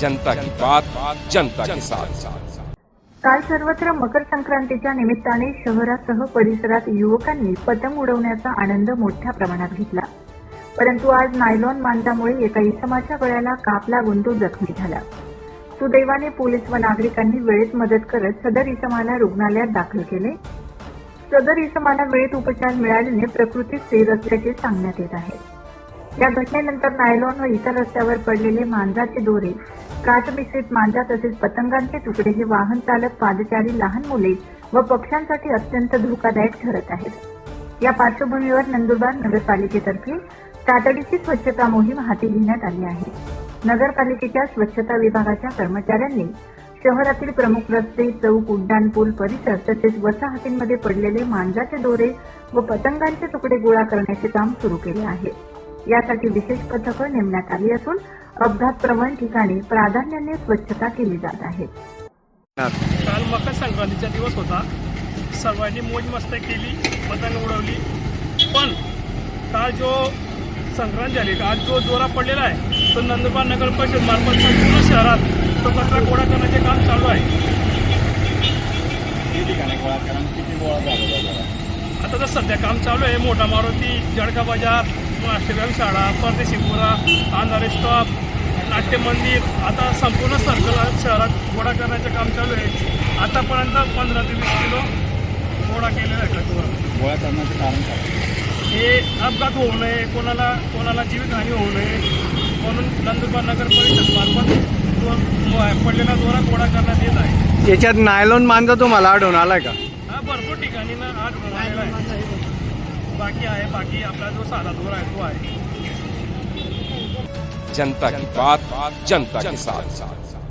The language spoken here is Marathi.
जनता की बात जनता के साथ। काल सर्वत्र मकर संक्रांतीच्या निमित्ताने शहरासह परिसरात युवकांनी पतंग उडवण्याचा आनंद मोठ्या प्रमाणात घेतला। परंतु आज नायलॉन मांजामुळे एका इसमाच्या गळ्याला काप लागून तो जखमी झाला। सुदैवाने पोलीस व नागरिकांनी वेळेत मदत करत सदर इसमाला रुग्णालयात दाखल केले। सदर इसमाला वेळेत उपचार मिळाल्याने प्रकृती स्थिर असल्याचे सांगण्यात येत आहे। या घटनेनंतर नायलॉन व इतर रस्त्यावर पडलेले मांजाचे दोरे, काच मिश्रित मांजा तसेच पतंगांचे तुकडे हे वाहन चालक, पादचारी, लहान मुले व पक्ष्यांसाठी अत्यंत धोकादायक ठरत आहेत। या पार्श्वभूमीवर नंदुरबार नगरपालिकेतर्फे तातडीची स्वच्छता मोहीम हाती घेण्यात आली आहे। नगरपालिकेच्या स्वच्छता विभागाच्या कर्मचाऱ्यांनी शहरातील प्रमुख रस्ते, चौक, उड्डाणपूल परिसर तसेच वसाहतींमध्ये पडलेले मांजाचे दोरे व पतंगांचे तुकडे गोळा करण्याचे काम सुरू केले आहे। यासाठी विशेष पथकं नेमण्यात आली असून अपघात प्रवण ठिकाणी प्राधान्याने स्वच्छता केली जात आहे। काल मकर संक्रांतीचा दिवस होता। सर्वांनी मोज मस्ती केली, पतंग उडवली। पण काल जो संक्रांत झाली, आज जो दोरा पडलेला आहे तो नंदुरबार नगर परिषद मार्फत संपूर्ण शहरात तो कचरा गोळा करण्याचे काम चालू आहे। आता तर सध्या काम चालू आहे। मोठा मारुती, जळका बाजार, राष्ट्रव्यायाम शाळा, परदेशीपुरा, अंधारे स्टॉप, नाट्य मंदिर, आता संपूर्ण सर्कल शहरात गोळा करण्याचे काम चालू आहे। आतापर्यंत 15 ते 20 किलो गोळा केलेला आहे। गोळा करण्याचे कारण काय? हे अपघात होऊ नये, कोणाला जीवितहानी होऊ नये म्हणून नंदुरबार नगर परिषद मार्फत पडलेला दोरा गोळा करण्यात येत आहे। याच्यात नायलॉन मांजा तुम्हाला आढळून आलाय का? हा, भरपूर ठिकाणी ना आज आलेला आहे। बाकी आपला जो साधा दोरा आहे तो आहे। जनता की बात जनता के साथ।